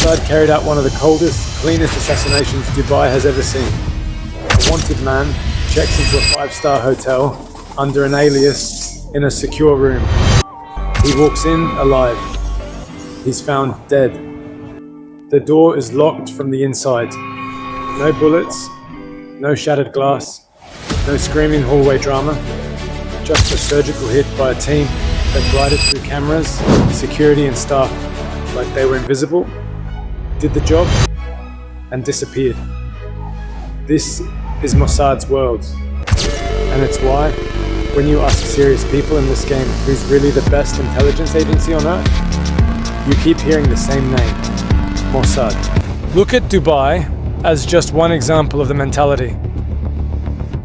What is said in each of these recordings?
Mossad carried out one of the coldest, cleanest assassinations Dubai has ever seen. A wanted man checks into a 5-star hotel under an alias in a secure room. He walks in alive. He's found dead. The door is locked from the inside. No bullets, no shattered glass, no screaming hallway drama, just a surgical hit by a team that glided through cameras, security and staff like they were invisible, did the job, and disappeared. This is Mossad's world. And it's why, when you ask serious people in this game who's really the best intelligence agency on earth, you keep hearing the same name, Mossad. Look at Dubai as just one example of the mentality.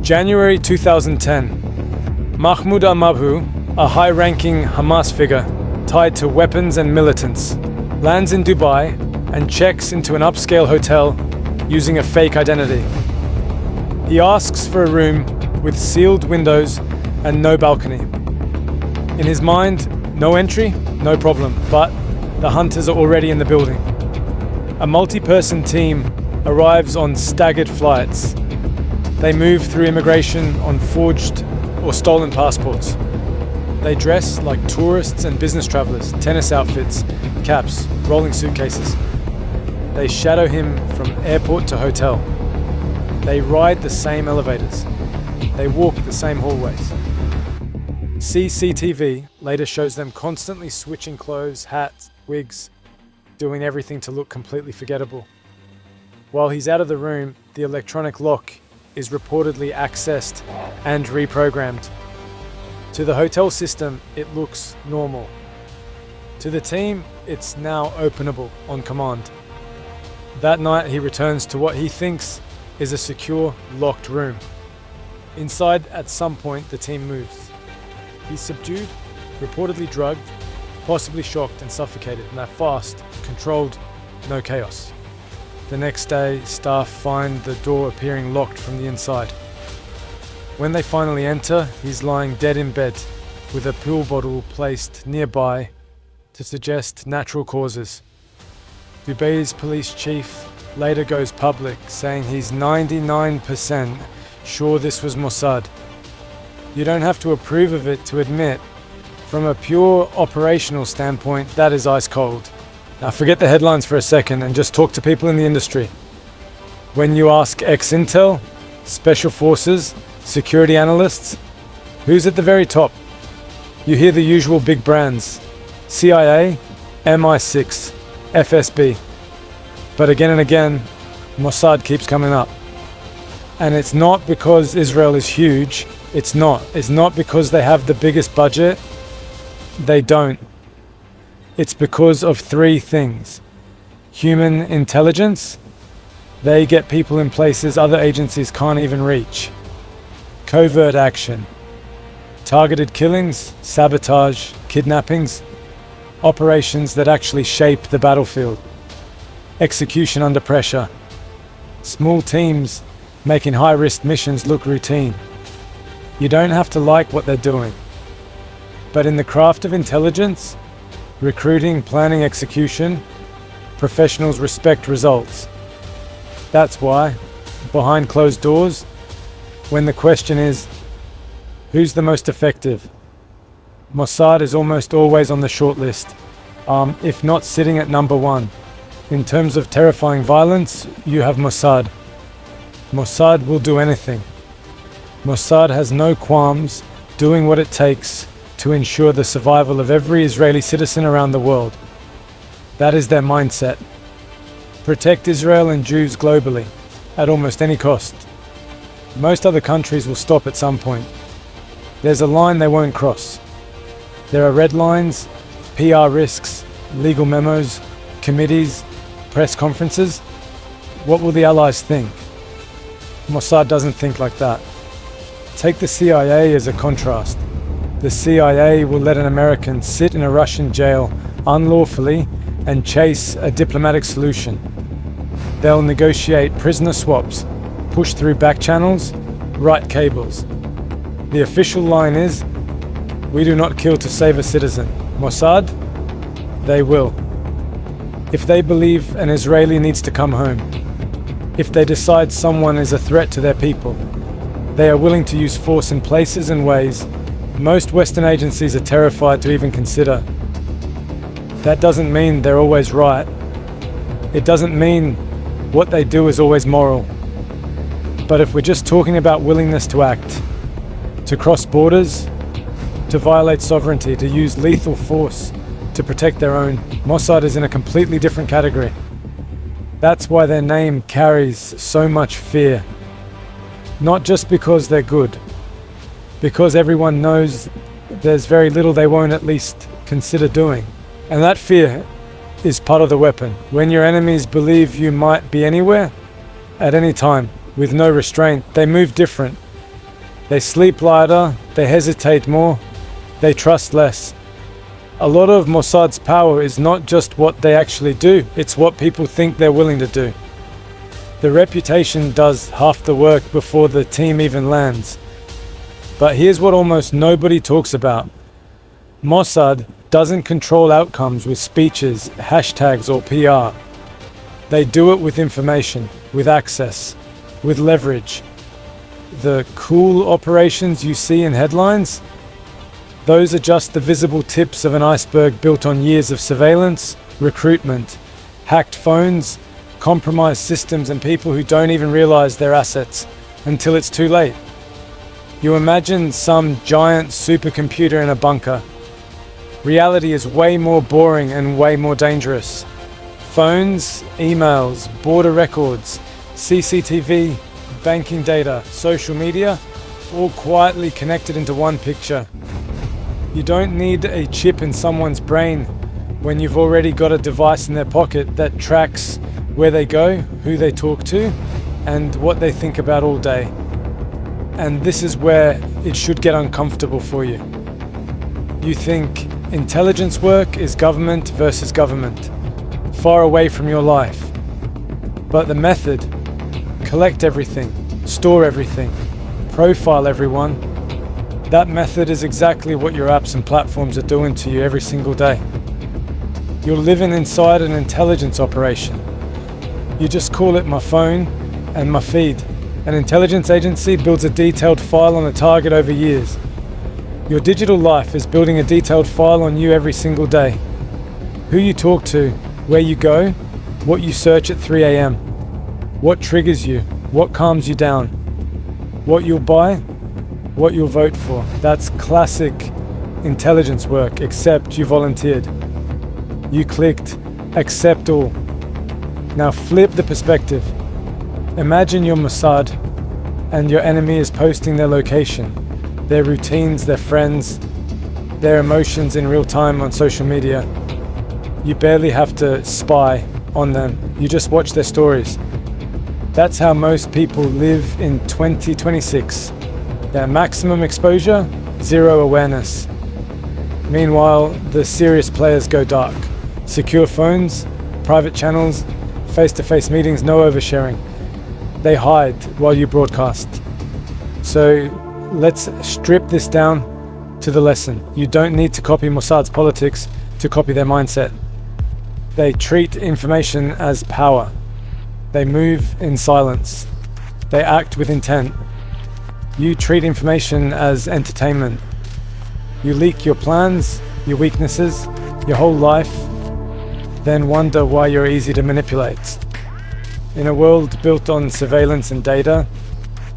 January 2010, Mahmoud al-Mabhouh, a high-ranking Hamas figure tied to weapons and militants, lands in Dubai and checks into an upscale hotel using a fake identity. He asks for a room with sealed windows and no balcony. In his mind, no entry, no problem, but the hunters are already in the building. A multi-person team arrives on staggered flights. They move through immigration on forged or stolen passports. They dress like tourists and business travelers, tennis outfits, caps, rolling suitcases. They shadow him from airport to hotel. They ride the same elevators. They walk the same hallways. CCTV later shows them constantly switching clothes, hats, wigs, doing everything to look completely forgettable. While he's out of the room, the electronic lock is reportedly accessed and reprogrammed. To the hotel system, it looks normal. To the team, it's now openable on command. That night, he returns to what he thinks is a secure, locked room. Inside, at some point, the team moves. He's subdued, reportedly drugged, possibly shocked and suffocated, and they're fast, controlled, no chaos. The next day, staff find the door appearing locked from the inside. When they finally enter, he's lying dead in bed, with a pill bottle placed nearby to suggest natural causes. Dubai's police chief later goes public, saying he's 99% sure this was Mossad. You don't have to approve of it to admit, from a pure operational standpoint, that is ice cold. Now forget the headlines for a second and just talk to people in the industry. When you ask ex-Intel, Special Forces, security analysts, who's at the very top? You hear the usual big brands: CIA, MI6, FSB. But again and again, Mossad keeps coming up. And it's not because Israel is huge. It's not. It's not because they have the biggest budget. They don't. It's because of 3 things. Human intelligence. They get people in places other agencies can't even reach. Covert action. Targeted killings, sabotage, kidnappings. Operations that actually shape the battlefield. Execution under pressure. Small teams making high-risk missions look routine. You don't have to like what they're doing. But in the craft of intelligence, recruiting, planning, execution, professionals respect results. That's why, behind closed doors, when the question is, who's the most effective? Mossad is almost always on the short list, if not sitting at number 1. In terms of terrifying violence, you have Mossad. Mossad will do anything. Mossad has no qualms doing what it takes to ensure the survival of every Israeli citizen around the world. That is their mindset. Protect Israel and Jews globally, at almost any cost. Most other countries will stop at some point. There's a line they won't cross. There are red lines, PR risks, legal memos, committees, press conferences. What will the Allies think? Mossad doesn't think like that. Take the CIA as a contrast. The CIA will let an American sit in a Russian jail unlawfully and chase a diplomatic solution. They'll negotiate prisoner swaps, push through back channels, write cables. The official line is, we do not kill to save a citizen. Mossad, they will. If they believe an Israeli needs to come home, if they decide someone is a threat to their people, they are willing to use force in places and ways most Western agencies are terrified to even consider. That doesn't mean they're always right. It doesn't mean what they do is always moral. But if we're just talking about willingness to act, to cross borders, to violate sovereignty, to use lethal force to protect their own, Mossad is in a completely different category. That's why their name carries so much fear. Not just because they're good, because everyone knows there's very little they won't at least consider doing. And that fear is part of the weapon. When your enemies believe you might be anywhere, at any time, with no restraint, they move different. They sleep lighter, they hesitate more, they trust less. A lot of Mossad's power is not just what they actually do, it's what people think they're willing to do. The reputation does half the work before the team even lands. But here's what almost nobody talks about. Mossad doesn't control outcomes with speeches, hashtags, or PR. They do it with information, with access, with leverage. The cool operations you see in headlines, those are just the visible tips of an iceberg built on years of surveillance, recruitment, hacked phones, compromised systems, and people who don't even realize their assets until it's too late. You imagine some giant supercomputer in a bunker. Reality is way more boring and way more dangerous. Phones, emails, border records, CCTV, banking data, social media, all quietly connected into one picture. You don't need a chip in someone's brain when you've already got a device in their pocket that tracks where they go, who they talk to, and what they think about all day. And this is where it should get uncomfortable for you. You think intelligence work is government versus government, far away from your life. But the method, collect everything, store everything, profile everyone, that method is exactly what your apps and platforms are doing to you every single day. You're living inside an intelligence operation. You just call it my phone and my feed. An intelligence agency builds a detailed file on a target over years. Your digital life is building a detailed file on you every single day. Who you talk to, where you go, what you search at 3 a.m., what triggers you, what calms you down, what you'll buy, what you'll vote for. That's classic intelligence work, except you volunteered. You clicked accept all. Now flip the perspective. Imagine you're Mossad and your enemy is posting their location, their routines, their friends, their emotions in real time on social media. You barely have to spy on them. You just watch their stories. That's how most people live in 2026. Their maximum exposure, zero awareness. Meanwhile, the serious players go dark. Secure phones, private channels, face-to-face meetings, no oversharing. They hide while you broadcast. So let's strip this down to the lesson. You don't need to copy Mossad's politics to copy their mindset. They treat information as power. They move in silence. They act with intent. You treat information as entertainment. You leak your plans, your weaknesses, your whole life, then wonder why you're easy to manipulate. In a world built on surveillance and data,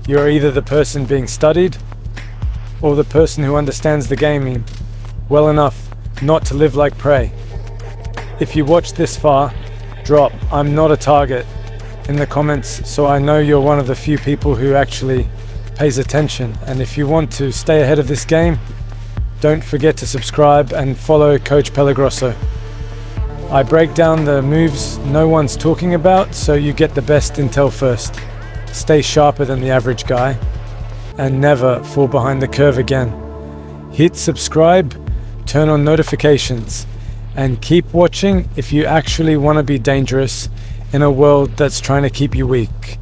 you're either the person being studied or the person who understands the game well enough not to live like prey. If you watch this far, drop "I'm not a target" in the comments so I know you're one of the few people who actually pays attention. And if you want to stay ahead of this game, don't forget to subscribe and follow Coach Peligrosso. I break down the moves no one's talking about so you get the best intel first. Stay sharper than the average guy and never fall behind the curve again. Hit subscribe, turn on notifications, and keep watching if you actually want to be dangerous in a world that's trying to keep you weak.